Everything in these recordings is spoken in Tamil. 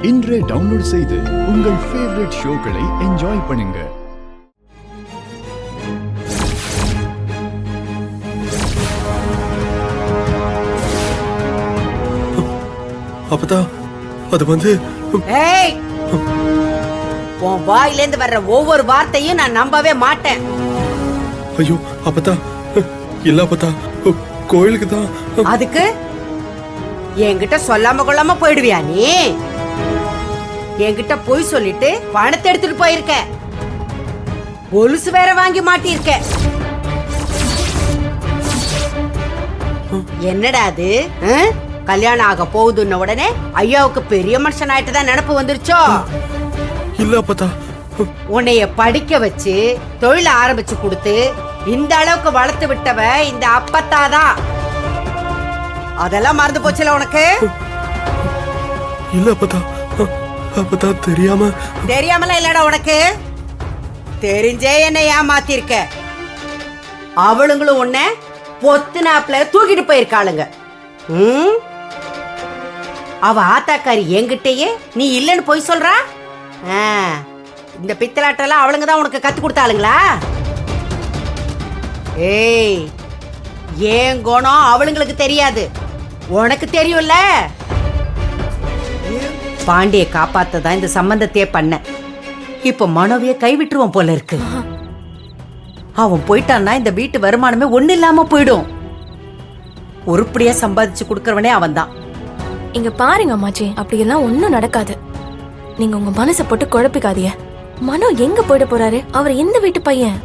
இன்றே டவுன்லோட் செய்து உங்கள் ஃபேவரட் ஷோக்களை என்ஜாய் பண்ணுங்க. அப்பதான் அது ஏய், உன் வாயிலேந்து வர்ற ஒவ்வொரு வார்த்தையும் நான் நம்பவே மாட்டேன். ஐயோ அப்பதான் இல்ல அப்பதா கோயிலுக்கு தான். அதுக்கு என்கிட்ட சொல்லாம கொள்ளாம போயிடுவியா நீ? என்கிட்ட போய் சொல்லிட்டு பணத்தை எடுத்துட்டு போயிருக்க, கொலுசு வேற வாங்கி மாட்டிருக்க. என்னடா அது? கல்யாணம் ஆக போகுதுன்ன உடனே ஐயாவுக்கு பெரிய மனுஷன் ஆயிட்டு தான் நினப்பு வந்துருச்சோ? இல்ல அப்பதா, உன்னைய படிக்க வச்சு தொழில ஆரம்பிச்சு கொடுத்து இந்த அளவுக்கு வளர்த்து விட்டவ இந்த அப்பத்தாதான். அதெல்லாம் மறந்து போச்சுல உனக்கு? இல்ல அப்பதா, அப்பதா தெரியாமல இல்லடா உனக்கு, தெரிஞ்சே என்ன ஏமாத்திருக்க. அவளுங்களும் உன்னை பொத்துனாப்ல தூக்கிட்டு போயிருக்காளுங்க. அவ ஆத்தாக்காரி என்கிட்டயே நீ இல்லன்னு போய் சொல்றா? இந்த பித்தலாட்டெல்லாம் அவளுங்க தான் உனக்கு கத்து கொடுத்தாளுங்களா? ஏய், ஏன் குணம் அவளுங்களுக்கு தெரியாது, உனக்கு தெரியும்ல. பாண்டிய காப்பாத்ததான் இந்த சம்பந்தத்தையே பண்ண. இப்ப மனோவிய கைவிட்டுருவோம் போல இருக்கு. அவன் போயிட்டான்னா இந்த வீட்டு வருமானமே ஒண்ணு இல்லாம போயிடும். உருப்படியா சம்பாதிச்சு கொடுக்கறவனே அவன் தான். இங்க பாருங்க அம்மாச்சி, அப்படியெல்லாம் ஒண்ணும் நடக்காது. நீங்க உங்க மனசை போட்டு குழப்பிக்காதீங்க. மனோ எங்க போயிட போறாரு? அவர் எந்த வீட்டு பையன்?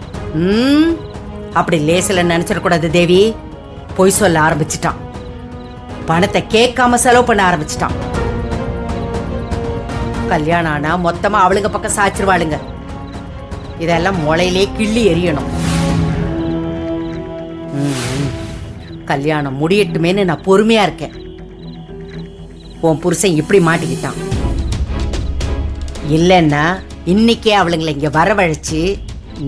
அப்படி லேசில நினைச்சிடக்கூடாது தேவி. பொய் சொல்ல ஆரம்பிச்சிட்டான், பணத்தை கேட்காம செலவு பண்ண ஆரம்பிச்சிட்டான். கல்யாணம் ஆனா மொத்தமா அவளுங்க பக்கம் சாச்சிருவாளுங்க. இதெல்லாம் முளையிலே கிள்ளி எறியணும். கல்யாணம் முடியட்டுமேன்னு நான் பொறுமையா இருக்கேன். உன் புருஷன் இப்படி மாட்டிக்கிட்டான். இல்லைன்னா இன்னைக்கே அவளுங்களை இங்க வரவழைச்சு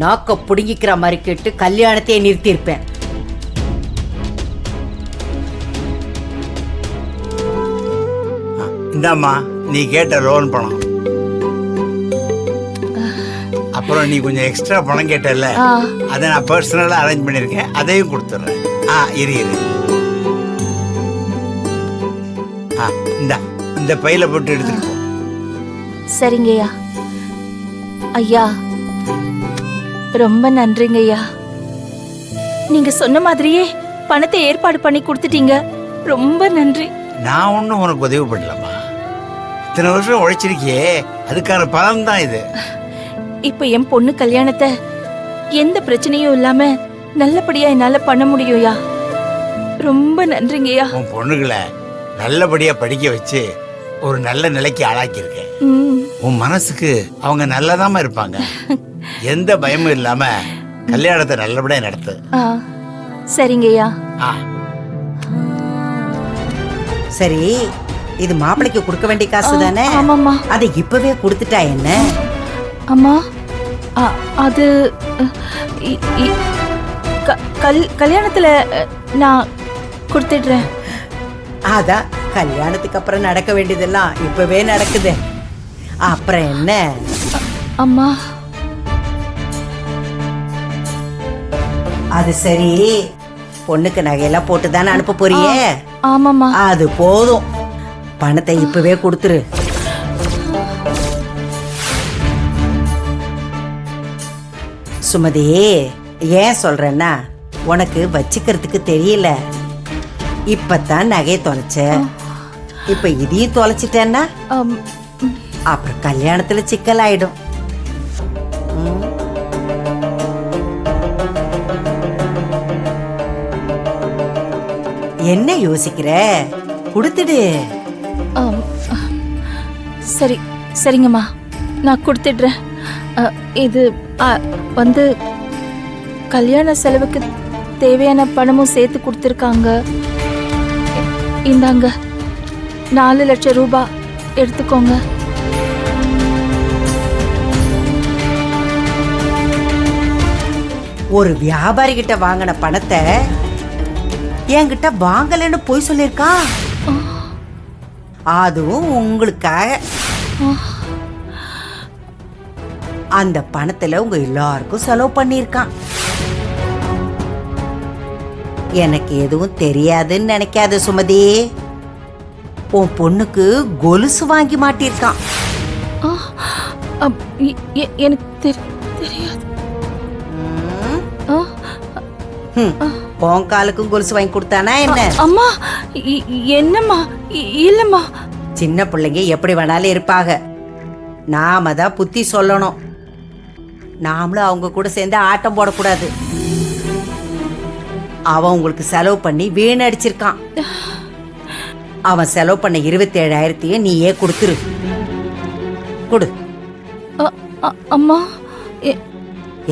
நாக்க புடுங்கிக்கிற மாதிரி கேட்டு கல்யாணத்தையே நிறுத்தியிருப்பேன். இந்தாம்மா, நீ கேட்ட லோன் பணம். அப்புறம் நீ கொஞ்சம் எக்ஸ்ட்ரா பணம் கேட்டல, அதை நான் பர்சனலா அரேஞ்ச் பண்ணிருக்கேன், அதையும் கொடுத்துட்றேன். இரு இந்த பையில போட்டு எடுத்துட்டு போ. சரிங்கய்யா. ஐயா ரொம்ப நன்றிங்க ஐயா. நீங்க சொன்ன மாதிரியே பணத்தை ஏற்பாடு பண்ணி கொடுத்துட்டீங்க. ரொம்ப நன்றி. நான் ஒன்னும் உனக்கு உதவி பண்ணலம்மா, இத்தனை வருஷம் உழைச்சிருக்கியே, அதுக்கான பலன் தான் இது. இப்ப என் பொண்ணு கல்யாணத்தை எந்த பிரச்சனையும் இல்லாம நல்லபடியா என்னால பண்ண முடியும்யா. ரொம்ப நன்றிங்கய்யா. உன் பொண்ணுகளை நல்லபடியா படிக்க வச்சு ஒரு நல்ல நிலைக்கு ஆளாக்கியிருக்கேன். உன் மனசுக்கு அவங்க நல்லதாம இருப்பாங்க. எந்த பயமும் இல்லாம கல்யாணத்தை நல்லபடியா நடத்து. சரிங்கய்யா. சரி, இது மாப்பிளைக்கு கொடுக்க வேண்டிய காசு தானே? ஆமாம்மா. அதை இப்பவே கொடுத்துட்டா என்ன? அம்மா, அது கல்யாணத்துல நான் கொடுத்துடுறேன். அதான் கல்யாணத்துக்கு அப்புறம் நடக்க வேண்டியதெல்லாம் இப்பவே நடக்குது. அப்புறம் என்ன? அம்மா, அது சரி, பொண்ணுக்கு நகையெல்லாம் போட்டு தானே அனுப்ப போறியே? ஆமாம்மா. அது போதும், பணத்தை இப்பவே கொடுத்துரு. சுமதி, ஏன் சொல்றேன்னா, உனக்கு வச்சுக்கிறதுக்கு தெரியல. இப்பதான் நகையை தொலைச்ச, இப்ப இதையும் தொலைச்சிட்டேன்னா அப்புறம் கல்யாணத்துல சிக்கல் ஆயிடும். என்ன யோசிக்கிற? கொடுத்துடு. சரி, சரிங்கம்மா, நான் கொடுத்துடுறேன். இது கல்யாண செலவுக்கு தேவையான பணமும் சேர்த்து கொடுத்துருக்காங்க. இந்தாங்க 4 லட்சம் ரூபாய் எடுத்துக்கோங்க. ஒரு வியாபாரி கிட்ட வாங்கின பணத்தை என்கிட்ட வாங்கலன்னு போய் சொல்லிருக்கான். அதுவும் உங்களுக்காக. அந்த பணத்துல உங்க எல்லாருக்கும் செலவு பண்ணிருக்கான். எனக்கு எதுவும் தெரியாதுன்னு நினைக்காத சுமதி. உன் பொண்ணுக்கு கொலுசு வாங்கி மாட்டிருக்கான். எனக்கு தெரியாது. உன் காலுக்கும் கொலுசு வாங்கி கொடுத்தானா என்ன? அம்மா என்னம்மா? இல்லம்மா. சின்ன பிள்ளைங்க எப்படி வேணாலும் இருப்பாங்க. நாம தான் புத்தி சொல்லணும். நாமளும் அவங்க கூட சேர்ந்து ஆட்டம் போடக்கூடாது. அவன் உங்களுக்கு செலவு பண்ணி வீணடிச்சிருக்கான். அவன் செலவு பண்ண 27,000 நீயே கொடுத்துரு. கொடு. அம்மா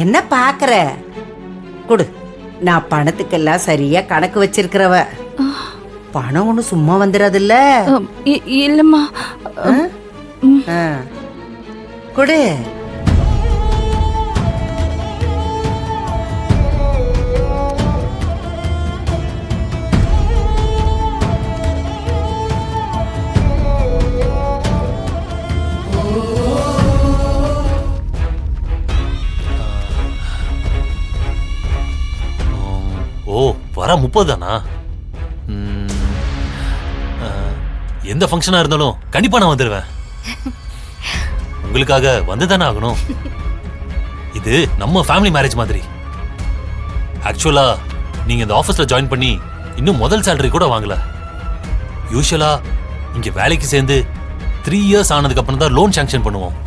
என்ன பாக்குற? கொடு. நான் பணத்துக்கெல்லாம் சரியா கணக்கு வச்சிருக்கிறவ. பணம் ஒண்ணு சும்மா வந்துடாதுல்ல. இல்லம்மா. கொடு. ஓ, வர 30 தானா? எந்த ஃபங்க்ஷனா இருந்தாலும் கண்டிப்பா நான் வந்துடுவேன். உங்களுக்காக வந்துதானே ஆகணும். இது நம்ம ஃபேமிலி மேரேஜ் மாதிரி. ஆக்சுவலா நீங்க இந்த ஆபீஸ்ல ஜாயின் பண்ணி இன்னும் முதல் சேலரி கூட வாங்கல. யூஷுவலா இங்க வேலைக்கு சேர்ந்து 3 இயர்ஸ் ஆனதுக்கு அப்புறம் தான் லோன் சாங்ஷன் பண்ணுவோம்.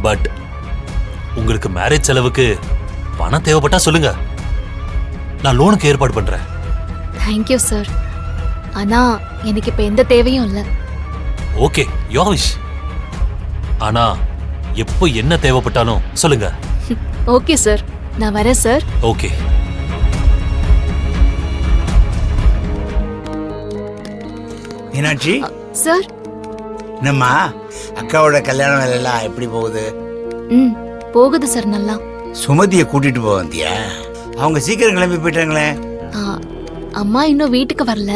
பட் உங்களுக்கு மேரேஜ் செலவுக்கு பணம் தேவைப்பட்டா சொல்லுங்க, நான் லோனுக்கு ஏற்பாடு பண்றேன். Thank you sir. ஆனா எனக்கு இப்ப எந்த தேவையும் இல்ல. Okay, your wish. ஆனா எப்போ என்ன தேவைப்பட்டாலும் சொல்லுங்க. ஓகே சார், நான் வரேன் சார். ஓகே. மீனாட்சி சார். என்னம்மா, அக்காவோட கல்யாண வேலையெல்லாம் எப்படி போகுது? போகுது சார் நல்லா. சுமதியை கூட்டிட்டு போக வந்தியா? அவங்க சீக்கிரம் கிளம்பி போயிட்டாங்களே. அம்மா இன்னும் வீட்டுக்கு வரல,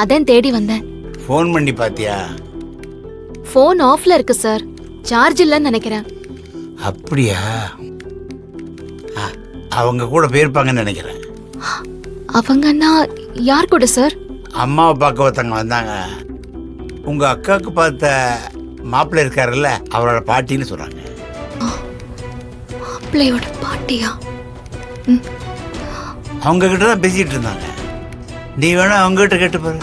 அதான் தேடி வந்தேன். ஃபோன் பண்ணி பாத்தியா? ஃபோன் ஆஃப்ல இருக்கு சார், சார்ஜ் இல்லைன்னு நினைக்கிறேன். அப்படியா? அவங்க கூட போயிருப்பாங்கன்னு நினைக்கிறேன். அவங்கன்னா யார் கூட சார்? அம்மாவை பார்க்க ஒருத்தங்க வந்தாங்க. உங்க அக்காவுக்கு பார்த்த மாப்பிள்ளை இருக்காருல்ல, அவரோட பாட்டின்னு சொல்றாங்க. மாப்பிள்ளையோட பாட்டியா? அவங்க கிட்ட தான் பேசிட்டு இருந்தாங்க. நீ வேணா அவங்க கிட்ட கேட்டு பாரு.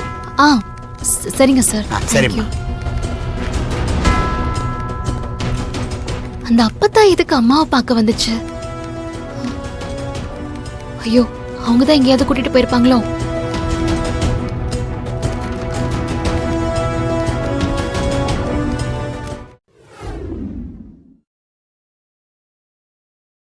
சரிங்க சார். சரிம்மா. அந்த அப்பத்தா எதுக்கு அம்மாவை பார்க்க வந்துச்சு? ஐயோ, அவங்க தான் எங்கேயாவது கூட்டிட்டு போயிருப்பாங்களோ?